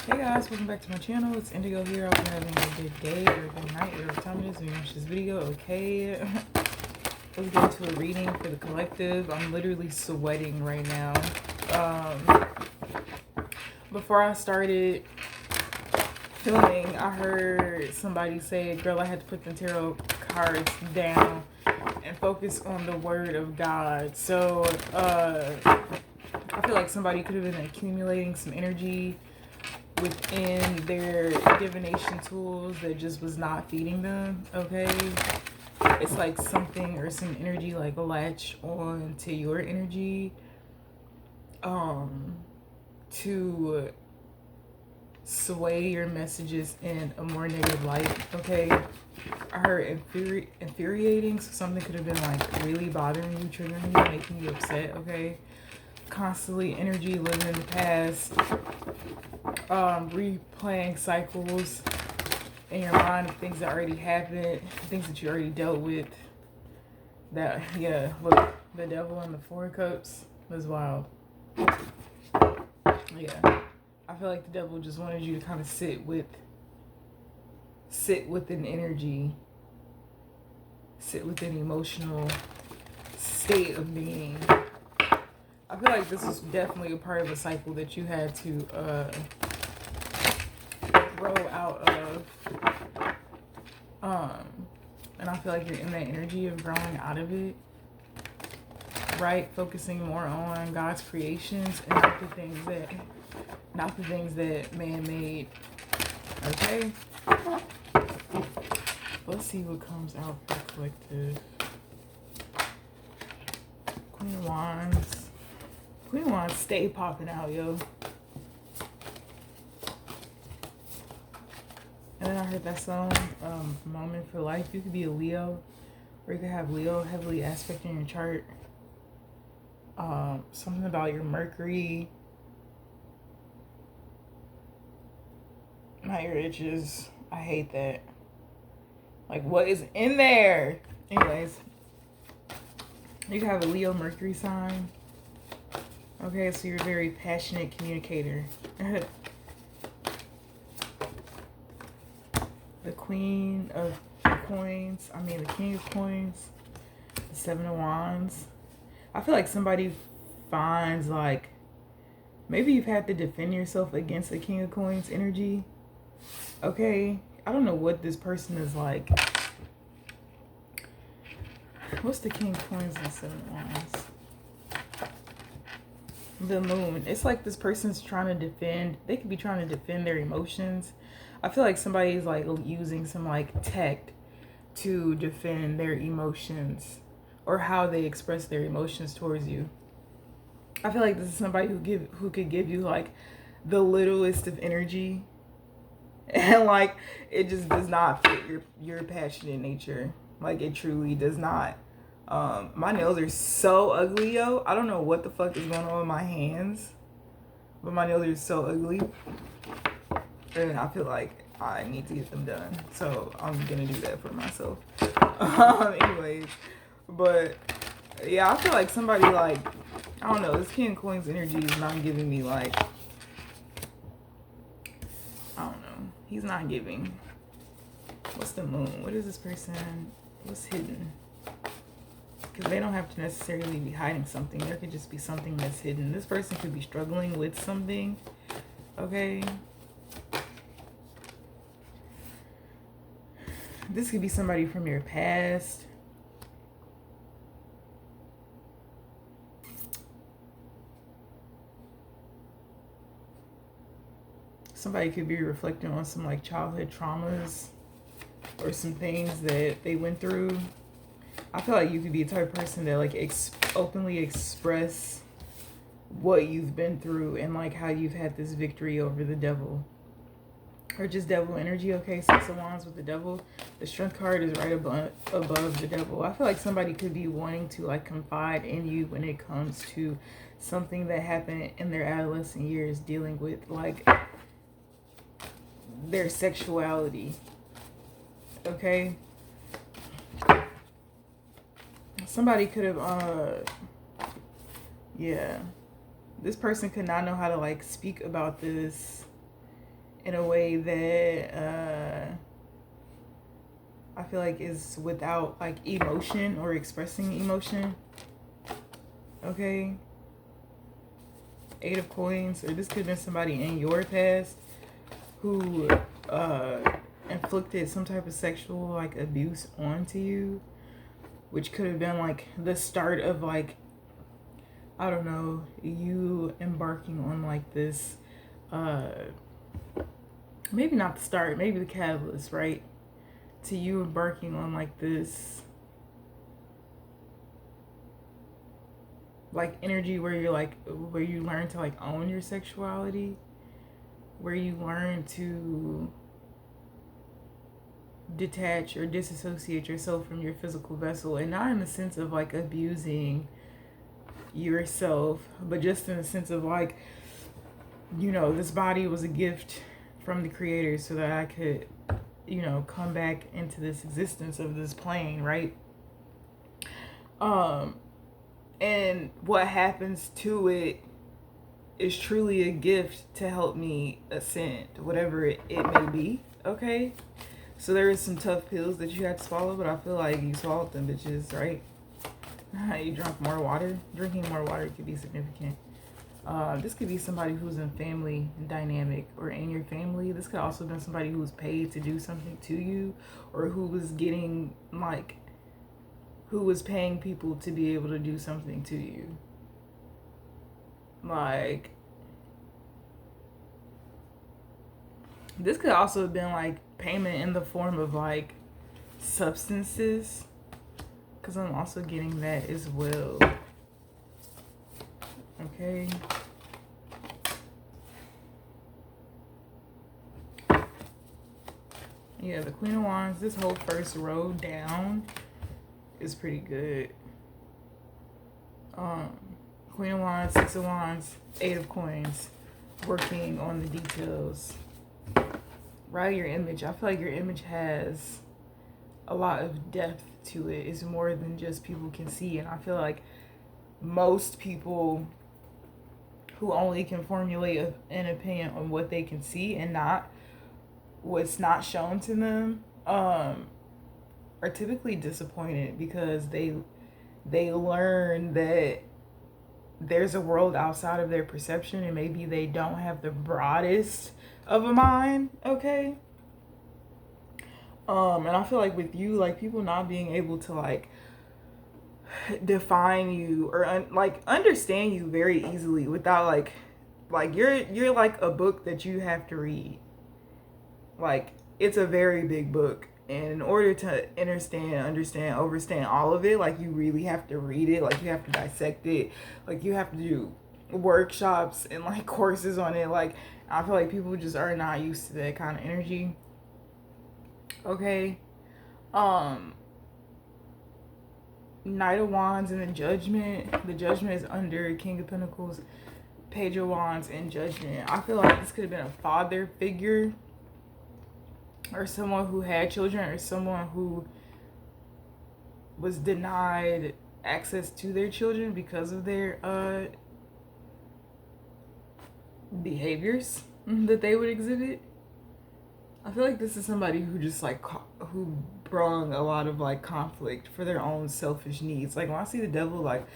Hey guys, welcome back to my channel. It's Indigo here. I hope you're having a good day or a good night, whatever time it is when you watch this video. Okay, let's get into a reading for the collective. I'm literally sweating right now. Before I started filming, I heard somebody say, girl, I had to put the tarot cards down and focus on the word of God. So I feel like somebody could have been accumulating some energy within their divination tools that just was not feeding them. Okay, it's like something or some energy like latch on to your energy to sway your messages in a more negative light. Okay, I heard infuriating, so something could have been like really bothering you, triggering you, making you upset. Okay, constantly energy living in the past, replaying cycles in your mind of things that already happened, things that you already dealt with. That, yeah, look, the devil and the Four of Cups was wild. Yeah, I feel like the devil just wanted you to kind of sit with an energy, sit with an emotional state of being. I feel like this is definitely a part of a cycle that you had to grow out of. And I feel like you're in that energy of growing out of it, right? Focusing more on God's creations and not the things that man made. Okay? Let's see what comes out for the collective. Queen of Wands. Queen of Wands stay popping out, yo. And then I heard that song, Moment for Life. You could be a Leo, or you could have Leo heavily aspecting your chart. Something about your Mercury, not your itches. I hate that. Like, what is in there? Anyways, you could have a Leo Mercury sign. Okay, so you're a very passionate communicator. The Queen of Coins, the King of Coins, the Seven of Wands. I feel like somebody finds, like, maybe you've had to defend yourself against the King of Coins energy. Okay, I don't know what this person is like. What's the King of Coins and Seven of Wands? The Moon. It's like this person's trying to defend. They could be trying to defend their emotions. I feel like somebody's like using some like tech to defend their emotions or how they express their emotions towards you. I feel like this is somebody who could give you like the littlest of energy, and like it just does not fit your passionate nature. Like, it truly does not. My nails are so ugly, yo. I don't know what the fuck is going on with my hands, but my nails are so ugly. And I feel like I need to get them done. So I'm gonna do that for myself. Anyways, but yeah, I feel like somebody like, I don't know, this King of Coins energy is not giving me like, I don't know. He's not giving. What's the Moon? What is this person? What's hidden? Because they don't have to necessarily be hiding something. There could just be something that's hidden. This person could be struggling with something. Okay. This could be somebody from your past. Somebody could be reflecting on some like childhood traumas or some things that they went through. I feel like you could be a type of person that like openly express what you've been through and like how you've had this victory over the devil. Or just devil energy. Okay, Six of Wands with the devil. The Strength card is right above the devil. I feel like somebody could be wanting to like confide in you when it comes to something that happened in their adolescent years, dealing with like their sexuality. Okay, somebody could have yeah, this person could not know how to like speak about this in a way that I feel like is without like emotion or expressing emotion. Okay. Eight of Coins, or this could have been somebody in your past who inflicted some type of sexual like abuse onto you, which could have been like the start of like, I don't know, you embarking on like this maybe not the start, maybe the catalyst, right? To you embarking on like this like energy where you're like, where you learn to like own your sexuality, where you learn to detach or disassociate yourself from your physical vessel, and not in the sense of like abusing yourself, but just in the sense of like, you know, this body was a gift from the creator so that I could, you know, come back into this existence of this plane, right? And what happens to it is truly a gift to help me ascend, whatever it may be, okay? So there is some tough pills that you had to swallow, but I feel like you swallowed them bitches, right? You drank more water. Drinking more water could be significant. This could be somebody who's in family dynamic or in your family. This could also be somebody who's paid to do something to you, or who was getting like, who was paying people to be able to do something to you. Like, this could also have been like payment in the form of like substances, because I'm also getting that as well. Okay. Yeah, the Queen of Wands, this whole first row down is pretty good. Queen of Wands, Six of Wands, Eight of Coins, working on the details. Right, your image. I feel like your image has a lot of depth to it. It's more than just people can see, and I feel like most people who only can formulate an opinion on what they can see and not what's not shown to them are typically disappointed, because they learn that there's a world outside of their perception, and maybe they don't have the broadest of a mind, okay? And I feel like with you, like, people not being able to like define you or like understand you very easily without like you're like a book that you have to read. Like, it's a very big book, and in order to understand, overstand all of it, like, you really have to read it. Like, you have to dissect it. Like, you have to do workshops and like courses on it. Like, I feel like people just are not used to that kind of energy. Okay. Knight of Wands and the Judgment. The Judgment is under King of Pentacles, Page of Wands, and Judgment. I feel like this could have been a father figure, or someone who had children, or someone who was denied access to their children because of their behaviors that they would exhibit. I feel like this is somebody who just like who brung a lot of like conflict for their own selfish needs. Like, when I see the Devil, like,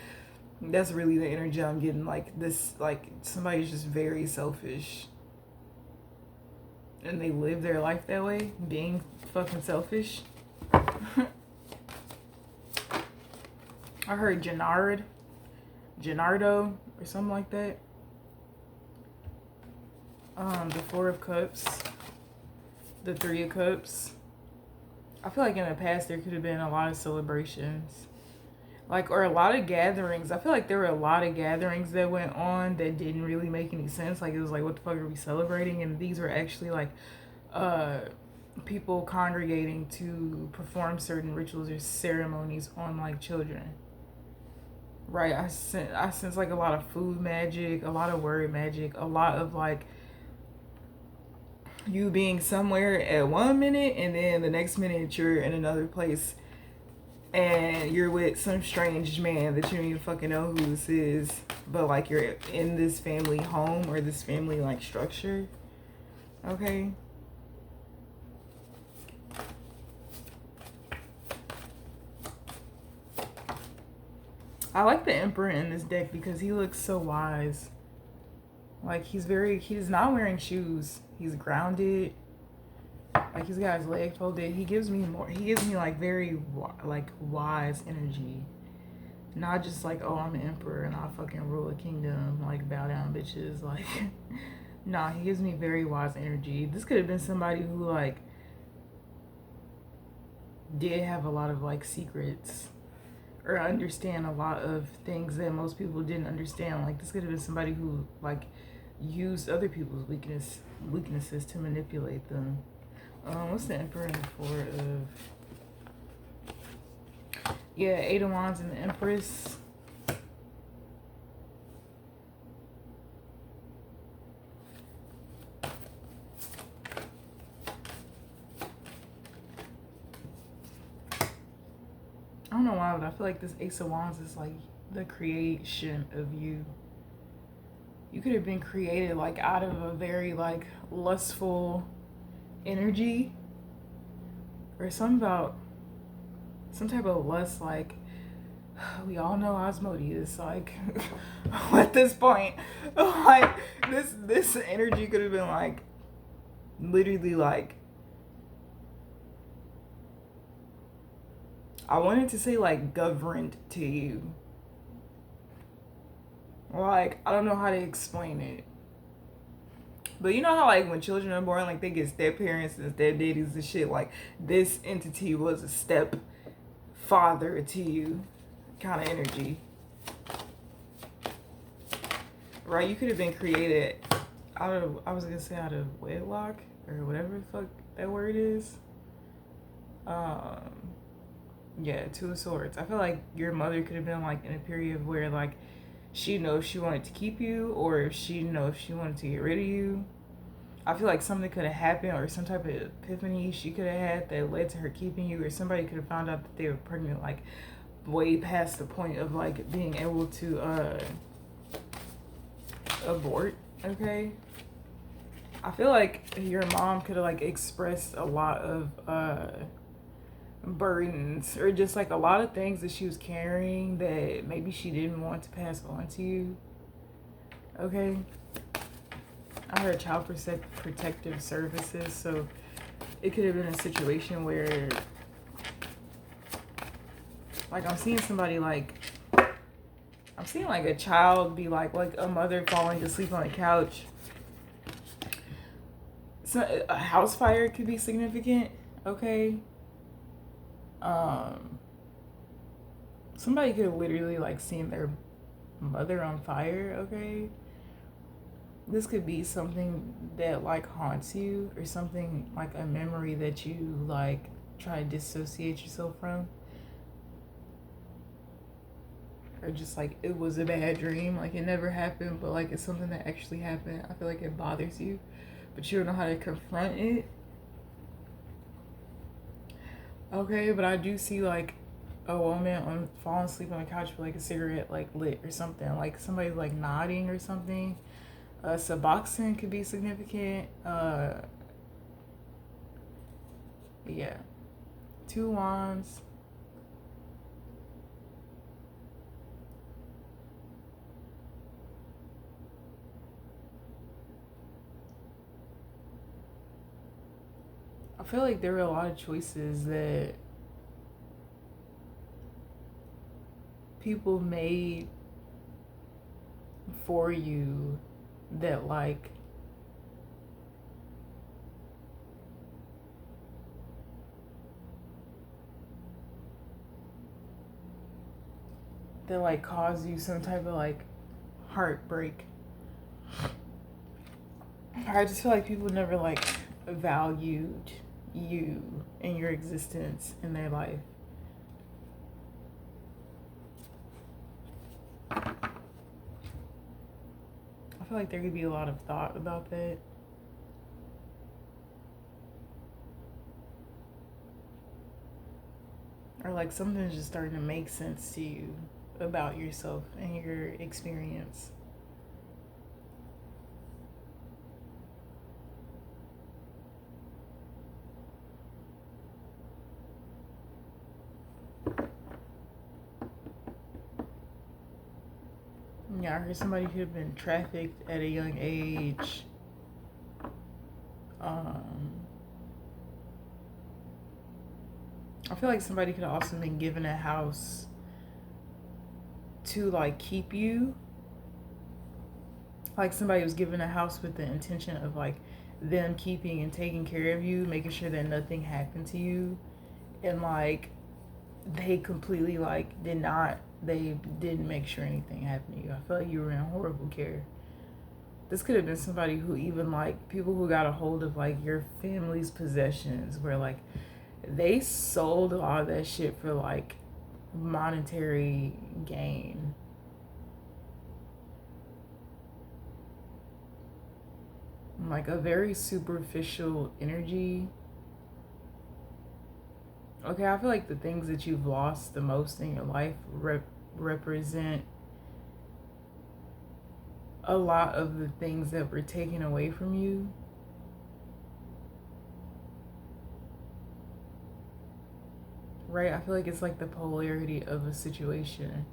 that's really the energy I'm getting. Like, this, like, somebody's just very selfish, and they live their life that way, being fucking selfish. I heard Gennardo, or something like that. The Four of Cups, the Three of Cups. I feel like in the past there could have been a lot of celebrations, like, or a lot of gatherings. I feel like there were a lot of gatherings that went on that didn't really make any sense. Like, it was like, what the fuck are we celebrating? And these were actually like people congregating to perform certain rituals or ceremonies on like children. Right, I sense like a lot of food magic, a lot of word magic, a lot of like you being somewhere at one minute, and then the next minute you're in another place, and you're with some strange man that you don't even fucking know who this is, but like you're in this family home or this family like structure. Okay? I like the Emperor in this deck because he looks so wise. Like he's not wearing shoes. He's grounded. Like he's got his leg folded. He gives me like very like wise energy. Not just like, oh, I'm an emperor and I fucking rule a kingdom, like bow down bitches. Like nah, he gives me very wise energy. This could have been somebody who like did have a lot of like secrets or understand a lot of things that most people didn't understand. Like this could have been somebody who like used other people's weaknesses to manipulate them. What's the Emperor in the Four of? Yeah, Eight of Wands and the Empress. I don't know why, but I feel like this Ace of Wands is like the creation of you. You could have been created like out of a very like lustful energy or something about some type of lust. Like we all know Asmodeus. Like at this point, like this energy could have been like literally like, I wanted to say like governed to you. Like I don't know how to explain it. But you know how like when children are born, like they get step parents and step daddies and shit. Like this entity was a step father to you, kind of energy, right? You could have been created out of, I was gonna say out of wedlock or whatever the fuck that word is. Yeah, Two of Swords. I feel like your mother could have been like in a period where like she knows she wanted to keep you, or if she knows she wanted to get rid of you. I feel like something could have happened, or some type of epiphany she could have had that led to her keeping you, or somebody could have found out that they were pregnant like way past the point of like being able to abort. Okay, I feel like your mom could have like expressed a lot of burdens, or just like a lot of things that she was carrying that maybe she didn't want to pass on to you. Okay, I heard child protective services, so it could have been a situation where like I'm seeing somebody like, I'm seeing like a child be like a mother falling asleep on a couch. So a house fire could be significant. Okay, somebody could have literally like seen their mother on fire. Okay, this could be something that like haunts you, or something like a memory that you like try to dissociate yourself from, or just like it was a bad dream, like it never happened, but like it's something that actually happened. I feel like it bothers you, but you don't know how to confront it. Okay, but I do see like a woman on falling asleep on the couch with like a cigarette like lit or something, like somebody like nodding or something. Suboxone could be significant. Yeah, Two Wands. I feel like there were a lot of choices that people made for you that like cause you some type of like heartbreak. I just feel like people never like valued you and your existence in their life. I feel like there could be a lot of thought about that. Or like something's just starting to make sense to you about yourself and your experience. Yeah, I heard somebody could have been trafficked at a young age. I feel like somebody could have also been given a house to like keep you. Like somebody was given a house with the intention of like them keeping and taking care of you, making sure that nothing happened to you. And like they completely like they didn't make sure anything happened to you. I feel like you were in horrible care. This could have been somebody who even like people who got a hold of like your family's possessions where like they sold all that shit for like monetary gain. Like a very superficial energy. Okay, I feel like the things that you've lost the most in your life represent a lot of the things that were taken away from you. Right? I feel like it's like the polarity of a situation.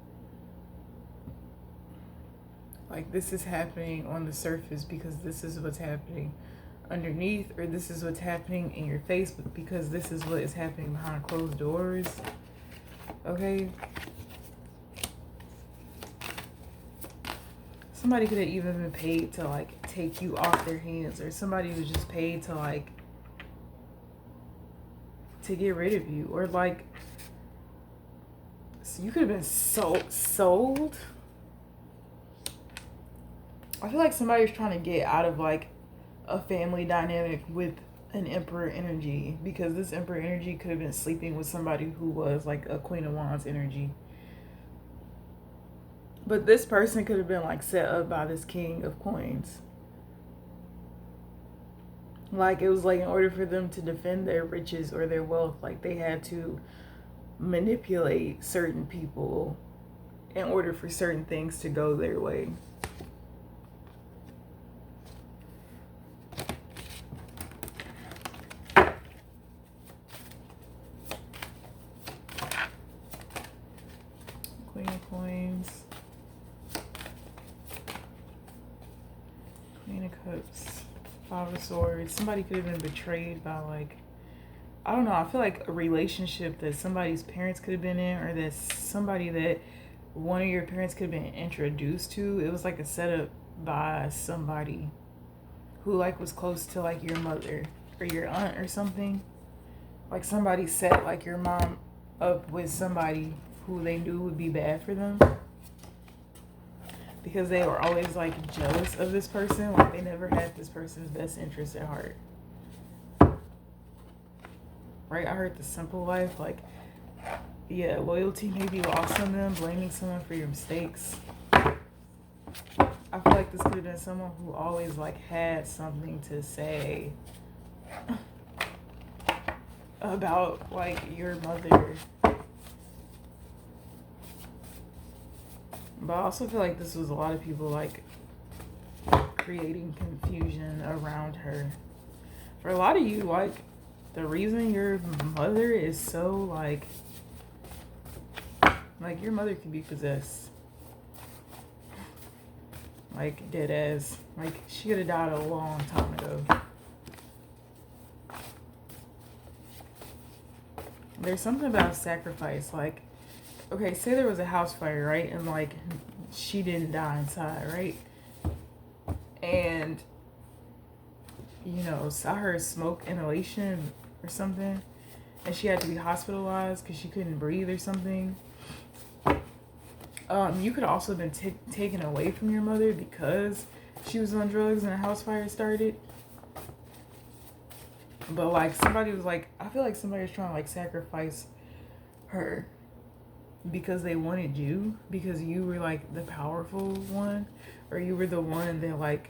Like this is happening on the surface because this is what's happening underneath, or this is what's happening in your face because this is what is happening behind closed doors. Okay? Somebody could have even been paid to like take you off their hands, or somebody was just paid to like to get rid of you, or like so you could have been sold. I feel like somebody's trying to get out of like a family dynamic with an Emperor energy, because this Emperor energy could have been sleeping with somebody who was like a Queen of Wands energy. But this person could have been like set up by this King of Coins. Like it was like in order for them to defend their riches or their wealth, like they had to manipulate certain people in order for certain things to go their way. Queen of Coins. Queen of Cups. Five of Swords. Somebody could have been betrayed by like, I don't know, I feel like a relationship that somebody's parents could have been in, or that somebody that one of your parents could have been introduced to. It was like a setup by somebody who like was close to like your mother or your aunt or something. Like somebody set like your mom up with somebody who they knew would be bad for them, because they were always like jealous of this person. Like they never had this person's best interest at heart. Right? I heard the simple life, like, yeah, loyalty may be lost on them, blaming someone for your mistakes. I feel like this could have been someone who always like had something to say about like your mother. But I also feel like this was a lot of people like creating confusion around her. For a lot of you, like the reason your mother is so like your mother could be possessed. Like dead ass. Like she could have died a long time ago. There's something about sacrifice. Like, okay, say there was a house fire, right? And like she didn't die inside, right? And you know, saw her smoke inhalation or something, and she had to be hospitalized because she couldn't breathe or something. You could also have been taken away from your mother because she was on drugs and a house fire started. But like somebody was like, I feel like somebody was trying to like sacrifice her because they wanted you, because you were like the powerful one, or you were the one that like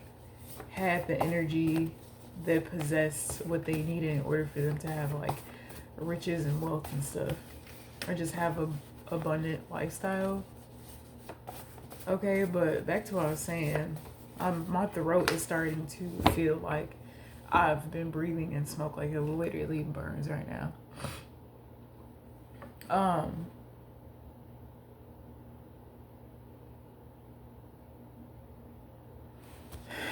had the energy that possessed what they needed in order for them to have like riches and wealth and stuff, or just have a abundant lifestyle. Okay, but back to what I was saying. My throat is starting to feel like I've been breathing in smoke. Like it literally burns right now.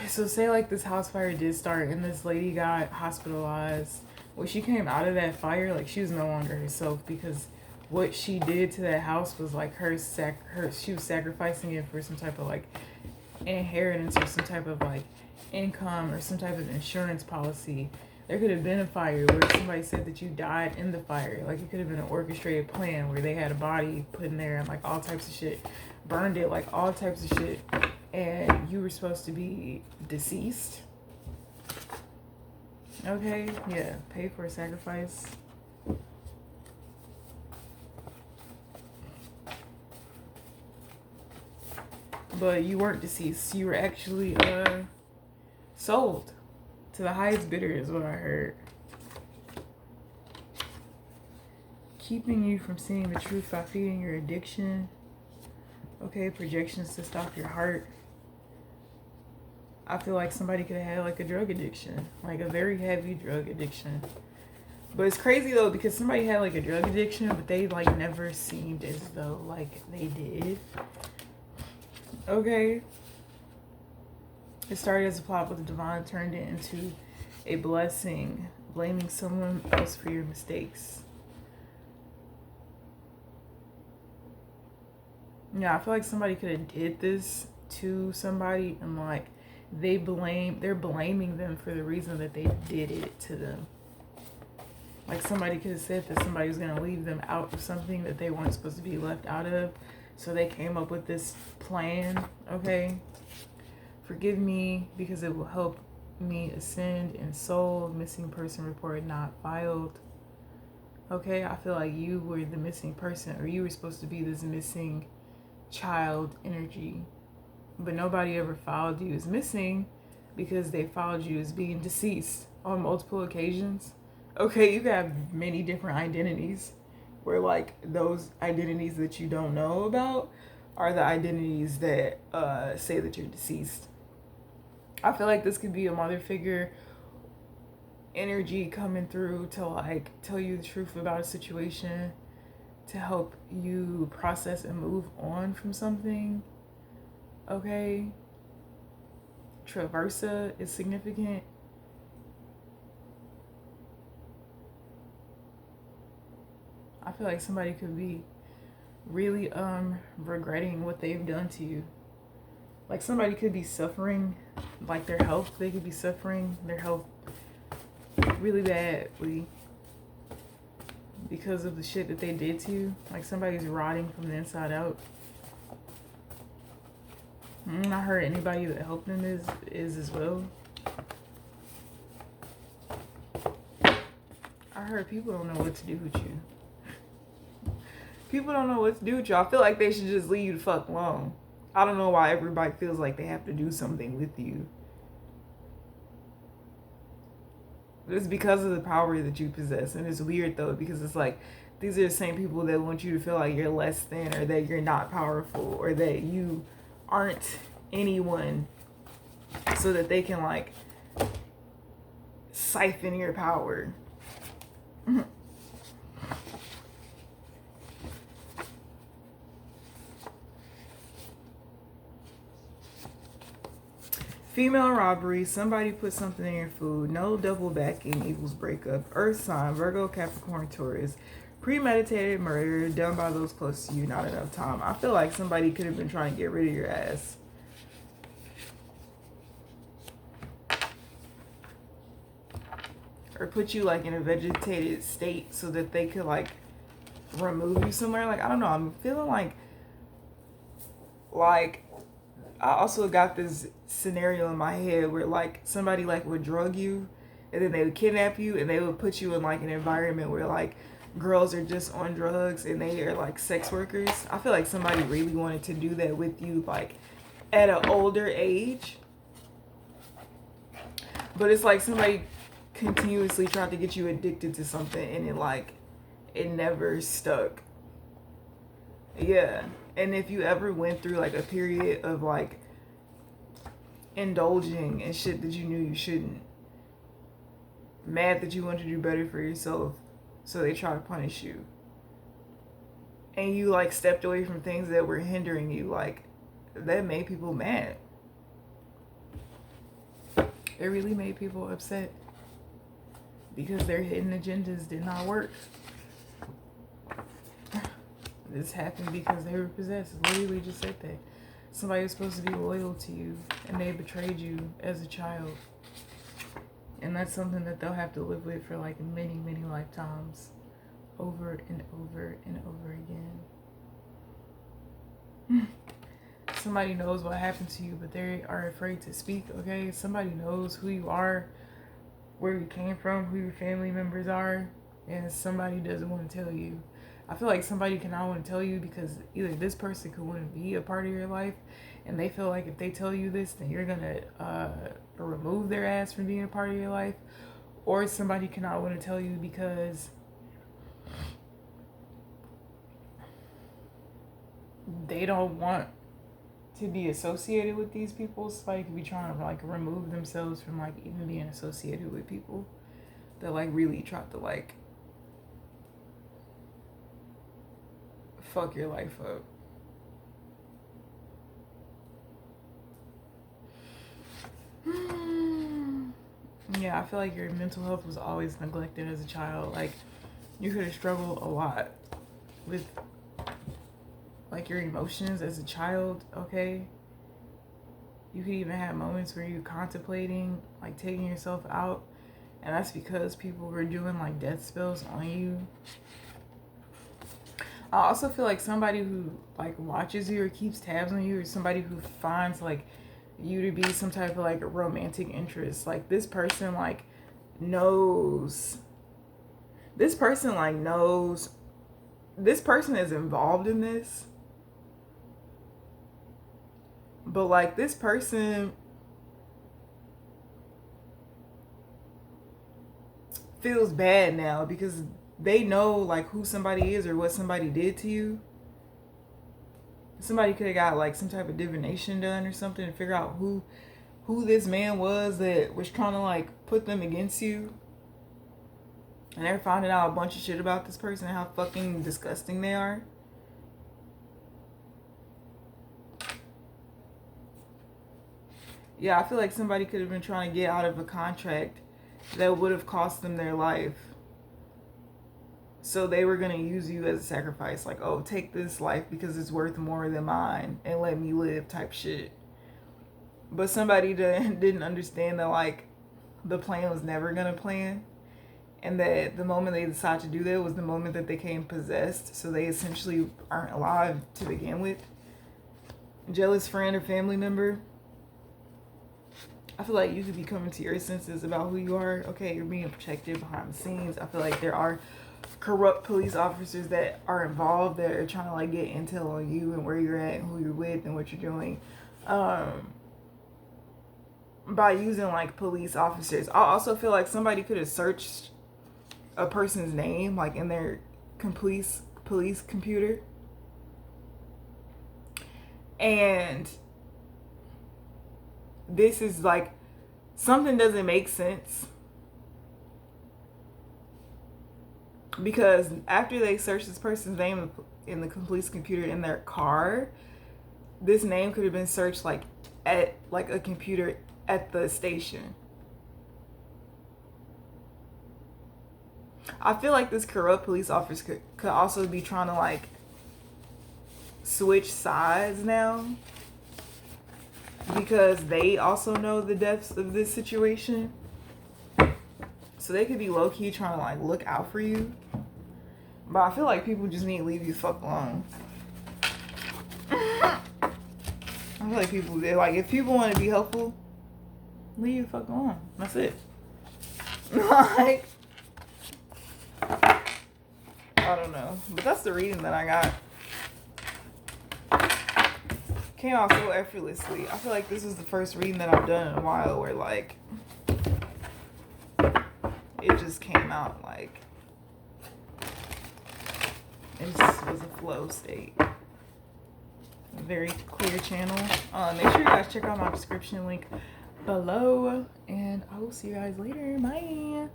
So say like this house fire did start and this lady got hospitalized. When she came out of that fire, like she was no longer herself because what she did to that house was like her she was sacrificing it for some type of like inheritance or some type of like income or some type of insurance policy. There could have been a fire where somebody said that you died in the fire. Like it could have been an orchestrated plan where they had a body put in there and like all types of shit, burned it, like all types of shit, and you were supposed to be deceased. Okay, yeah, pay for a sacrifice. But you weren't deceased. You were actually sold to the highest bidder is what I heard. Keeping you from seeing the truth by feeding your addiction. Okay, projections to stop your heart. I feel like somebody could have had like a drug addiction, like a very heavy drug addiction. But it's crazy though because somebody had like a drug addiction, but they like never seemed as though like they did. Okay. It started as a plot, but the divine turned it into a blessing, blaming someone else for your mistakes. Yeah, I feel like somebody could have did this to somebody and like they're blaming them for the reason that they did it to them. Like somebody could have said that somebody was going to leave them out of something that they weren't supposed to be left out of. So they came up with this plan, okay? Forgive me because it will help me ascend in soul. Missing person report not filed. Okay, I feel like you were the missing person or you were supposed to be this missing child energy. But nobody ever filed you as missing because they filed you as being deceased on multiple occasions. Okay, you have many different identities where like those identities that you don't know about are the identities that say that you're deceased. I feel like this could be a mother figure energy coming through to like tell you the truth about a situation, to help you process and move on from something. Okay. Traversa is significant. I feel like somebody could be really regretting what they've done to you. Like somebody could be suffering, like their health, they could be suffering their health really badly because of the shit that they did to you. Like somebody's rotting from the inside out. I heard anybody that helped them is as well. I heard people don't know what to do with you. People don't know what to do with you. I feel like they should just leave you the fuck alone. I don't know why everybody feels like they have to do something with you. It's because of the power that you possess. And it's weird though, because it's like these are the same people that want you to feel like you're less than, or that you're not powerful, or that you aren't anyone, so that they can like siphon your power. Female robbery. Somebody put something in your food. No double backing equals breakup. Earth sign. Virgo, Capricorn, Taurus. Premeditated murder done by those close to you. Not enough time. I feel like somebody could have been trying to get rid of your ass. Or put you like in a vegetated state so that they could like remove you somewhere. Like, I don't know. I'm feeling like I also got this scenario in my head where like somebody like would drug you and then they would kidnap you and they would put you in like an environment where like girls are just on drugs and they are like sex workers. I feel like somebody really wanted to do that with you like at an older age. But it's like somebody continuously tried to get you addicted to something and it never stuck. Yeah. And if you ever went through like a period of like indulging in shit that you knew you shouldn't, mad that you want to do better for yourself, so they try to punish you, and you like stepped away from things that were hindering you, like that made people mad. It really made people upset because their hidden agendas did not work. This happened because they were possessed. Literally just said that. Somebody was supposed to be loyal to you and they betrayed you as a child. And that's something that they'll have to live with for like many, many lifetimes. Over and over and over again. Somebody knows what happened to you, but they are afraid to speak, okay? Somebody knows who you are, where you came from, who your family members are, and somebody doesn't want to tell you. I feel like somebody cannot want to tell you because either this person could want to be a part of your life, and they feel like if they tell you this, then you're going to remove their ass from being a part of your life, or somebody cannot want to tell you because they don't want to be associated with these people. Somebody could be trying to like remove themselves from like even being associated with people that like really try to like fuck your life up. Yeah, I feel like your mental health was always neglected as a child. Like you could have struggled a lot with like your emotions as a child, okay? You could even have moments where you're contemplating like taking yourself out, and that's because people were doing like death spells on you. I also feel like somebody who like watches you or keeps tabs on you, or somebody who finds like you to be some type of like romantic interest. Like this person like knows. This person like knows. This person is involved in this. But like this person feels bad now because they know like who somebody is or what somebody did to you. Somebody could have got like some type of divination done or something to figure out who this man was that was trying to like put them against you. And they're finding out a bunch of shit about this person and how fucking disgusting they are. Yeah, I feel like somebody could have been trying to get out of a contract that would have cost them their life. So they were going to use you as a sacrifice. Like, oh, take this life because it's worth more than mine and let me live type shit. But somebody didn't understand that, like, the plan was never going to plan. And that the moment they decided to do that was the moment that they became possessed. So they essentially aren't alive to begin with. Jealous friend or family member. I feel like you could be coming to your senses about who you are. Okay, you're being protected behind the scenes. I feel like there are corrupt police officers that are involved that are trying to like get intel on you and where you're at and who you're with and what you're doing. By using like police officers. I also feel like somebody could have searched a person's name like in their police computer. And this is like something doesn't make sense because after they searched this person's name in the police computer in their car, this name could have been searched like at like a computer at the station. I feel like this corrupt police officer could also be trying to like switch sides now because they also know the depths of this situation. So they could be low-key trying to like look out for you. But I feel like people just need to leave you the fuck alone. I feel like people, like if people want to be helpful, leave you the fuck alone. That's it. Like, I don't know. But that's the reading that I got. Came out so effortlessly. I feel like this is the first reading that I've done in a while where like it just came out like it just was a flow state. A very clear channel. Make sure you guys check out my description link below and I will see you guys later. Bye.